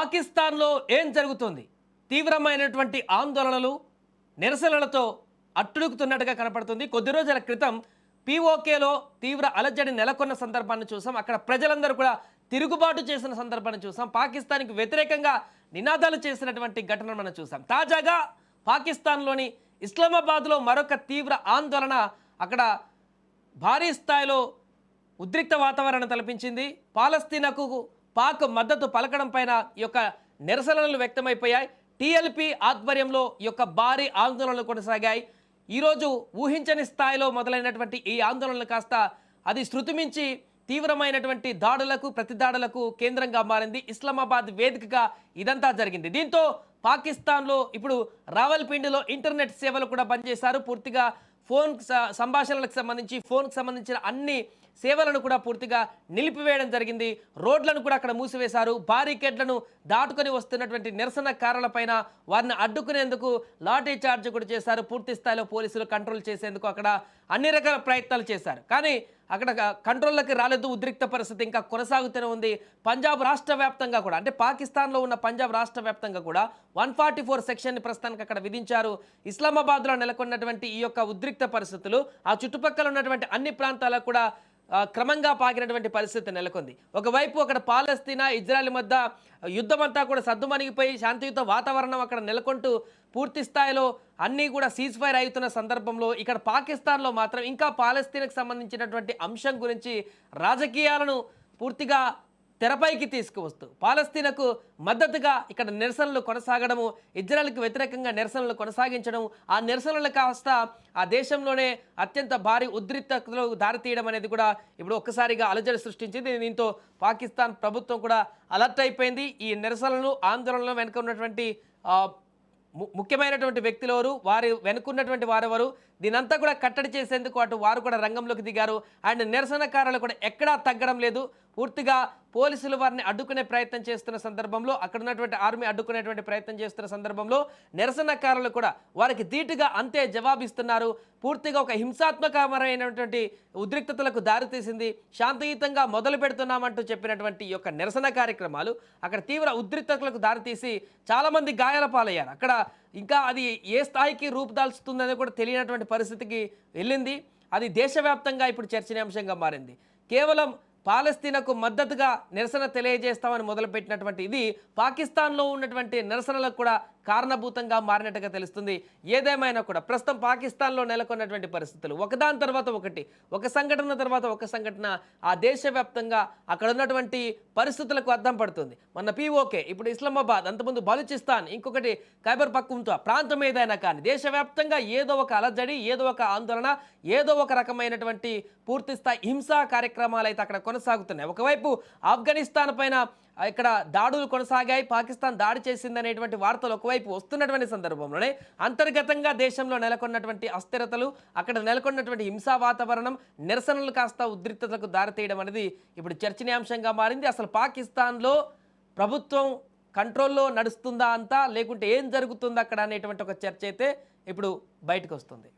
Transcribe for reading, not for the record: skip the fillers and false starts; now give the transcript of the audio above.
పాకిస్తాన్లో ఏం జరుగుతుంది? తీవ్రమైనటువంటి ఆందోళనలు, నిరసనలతో అట్టుడుకుతున్నట్టుగా కనపడుతుంది. కొద్ది రోజుల క్రితం పీఓకేలో తీవ్ర అలజడి నెలకొన్న సందర్భాన్ని చూసాం. అక్కడ ప్రజలందరూ కూడా తిరుగుబాటు చేసిన సందర్భాన్ని చూసాం. పాకిస్తాన్కి వ్యతిరేకంగా నినాదాలు చేసినటువంటి ఘటనను మనం చూసాం. తాజాగా పాకిస్తాన్లోని ఇస్లామాబాద్లో మరొక తీవ్ర ఆందోళన అక్కడ భారీ స్థాయిలో ఉద్రిక్త వాతావరణం తలపించింది. పాలస్తీనాకు పాక్ మద్దతు పలకడం పైన ఈ యొక్క నిరసనలు వ్యక్తమైపోయాయి. టీఎల్పీ ఆధ్వర్యంలో ఈ యొక్క భారీ ఆందోళనలు కొనసాగాయి. ఈరోజు ఊహించని స్థాయిలో మొదలైనటువంటి ఈ ఆందోళనలు కాస్త అది శృతిమించి తీవ్రమైనటువంటి దాడులకు, ప్రతిదాడులకు కేంద్రంగా మారింది. ఇస్లామాబాద్ వేదికగా ఇదంతా జరిగింది. దీంతో పాకిస్తాన్లో ఇప్పుడు రావల్పిండిలో ఇంటర్నెట్ సేవలు కూడా బంద్ చేశారు. పూర్తిగా ఫోన్ సంభాషణలకు సంబంధించి ఫోన్కి సంబంధించిన అన్ని సేవలను కూడా పూర్తిగా నిలిపివేయడం జరిగింది. రోడ్లను కూడా అక్కడ మూసివేశారు. బారికేడ్లను దాటుకొని వస్తున్నటువంటి నిరసనకారులపైన వారిని అడ్డుకునేందుకు లాఠీ చార్జ్ కూడా చేశారు. పూర్తి స్థాయిలో పోలీసులు కంట్రోల్ చేసేందుకు అక్కడ అన్ని రకాల ప్రయత్నాలు చేశారు. కానీ అక్కడ కంట్రోల్లోకి రాలేదు. ఉద్రిక్త పరిస్థితి ఇంకా కొనసాగుతూనే ఉంది. పంజాబ్ రాష్ట్ర వ్యాప్తంగా కూడా, అంటే పాకిస్తాన్లో ఉన్న పంజాబ్ రాష్ట్ర వ్యాప్తంగా కూడా 144 సెక్షన్ని ప్రస్తుతానికి అక్కడ విధించారు. ఇస్లామాబాద్లో నెలకొన్నటువంటి ఈ యొక్క ఉద్రిక్త పరిస్థితులు ఆ చుట్టుపక్కల ఉన్నటువంటి అన్ని ప్రాంతాలకు కూడా క్రమంగా పాకినటువంటి పరిస్థితి నెలకొంది. ఒకవైపు అక్కడ పాలస్తీనా, ఇజ్రాయెల్ మధ్య యుద్ధమంతా కూడా సద్దుమణిగిపోయి శాంతియుత వాతావరణం అక్కడ నెలకొంటూ పూర్తి స్థాయిలో అన్నీ కూడా సీజ్ ఫైర్ అవుతున్న సందర్భంలో ఇక్కడ పాకిస్తాన్లో మాత్రం ఇంకా పాలస్తీనాకు సంబంధించినటువంటి అంశం గురించి రాజకీయాలను పూర్తిగా తెరపైకి తీసుకువస్తూ పాలస్తీనాకు మద్దతుగా ఇక్కడ నిరసనలు కొనసాగడము, ఇజ్రాయెల్కి వ్యతిరేకంగా నిరసనలు కొనసాగించడం, ఆ నిరసనలు కాస్త ఆ దేశంలోనే అత్యంత భారీ ఉద్రిక్తతలకు దారితీయడం అనేది కూడా ఇప్పుడు ఒక్కసారిగా అలజడి సృష్టించింది. దీంతో పాకిస్తాన్ ప్రభుత్వం కూడా అలర్ట్ అయిపోయింది. ఈ నిరసనలు, ఆందోళనలు వెనుక ఉన్నటువంటి ముఖ్యమైనటువంటి వ్యక్తులెవరు, వారి వెనుకున్నటువంటి వారెవరు, దీనంతా కూడా కట్టడి చేసేందుకు అటు వారు కూడా రంగంలోకి దిగారు. అండ్ నిరసనకారులు కూడా ఎక్కడా తగ్గడం లేదు. పూర్తిగా పోలీసులు వారిని అడ్డుకునే ప్రయత్నం చేస్తున్న సందర్భంలో, అక్కడ ఉన్నటువంటి ఆర్మీ అడ్డుకునేటువంటి ప్రయత్నం చేస్తున్న సందర్భంలో నిరసనకారులు కూడా వారికి ధీటుగా అంతే జవాబిస్తున్నారు. పూర్తిగా ఒక హింసాత్మకమైనటువంటి ఉద్రిక్తతలకు దారితీసింది. శాంతియుతంగా మొదలు పెడుతున్నామంటూ చెప్పినటువంటి ఈ యొక్క నిరసన కార్యక్రమాలు అక్కడ తీవ్ర ఉద్రిక్తతలకు దారితీసి చాలామంది గాయాల పాలయ్యారు. అక్కడ ఇంకా అది ఏ స్థాయికి రూపుదాల్చుతుందని కూడా తెలియనటువంటి పరిస్థితికి వెళ్ళింది. అది దేశవ్యాప్తంగా ఇప్పుడు చర్చనీయాంశంగా మారింది. కేవలం పాలస్తీనాకు మద్దతుగా నిరసన తెలియజేస్తామని మొదలుపెట్టినటువంటి ఇది పాకిస్తాన్లో ఉన్నటువంటి నిరసనలకు కూడా కారణభూతంగా మారినట్టుగా తెలుస్తుంది. ఏదేమైనా కూడా ప్రస్తుతం పాకిస్తాన్లో నెలకొన్నటువంటి పరిస్థితులు ఒకదాని తర్వాత ఒకటి, ఒక సంఘటన తర్వాత ఒక సంఘటన ఆ దేశవ్యాప్తంగా అక్కడ ఉన్నటువంటి పరిస్థితులకు అద్దం పడుతుంది. మన పీఓకే, ఇప్పుడు ఇస్లామాబాద్, అంతకుముందు బలూచిస్తాన్, ఇంకొకటి ఖైబర్ పఖ్తూన్ఖ్వా ప్రాంతం ఏదైనా కానీ దేశవ్యాప్తంగా ఏదో ఒక అలజడి, ఏదో ఒక ఆందోళన, ఏదో ఒక రకమైనటువంటి పూర్తిస్థాయి హింసా కార్యక్రమాలు అయితే అక్కడ కొనసాగుతున్నాయి. ఒకవైపు ఆఫ్ఘనిస్తాన్ పైన ఇక్కడ దాడులు కొనసాగాయి, పాకిస్తాన్ దాడి చేసిందనేటువంటి వార్తలు ఒకవైపు వస్తున్నటువంటి సందర్భంలోనే అంతర్గతంగా దేశంలో నెలకొన్నటువంటి అస్థిరతలు, అక్కడ నెలకొన్నటువంటి హింసా వాతావరణం, నిరసనలు కాస్త ఉద్రిక్తతలకు దారితీయడం అనేది ఇప్పుడు చర్చనీయాంశంగా మారింది. అసలు పాకిస్తాన్లో ప్రభుత్వం కంట్రోల్లో నడుస్తుందా అంతా, లేకుంటే ఏం జరుగుతుందా అక్కడ అనేటువంటి ఒక చర్చ అయితే ఇప్పుడు బయటకు వస్తుంది.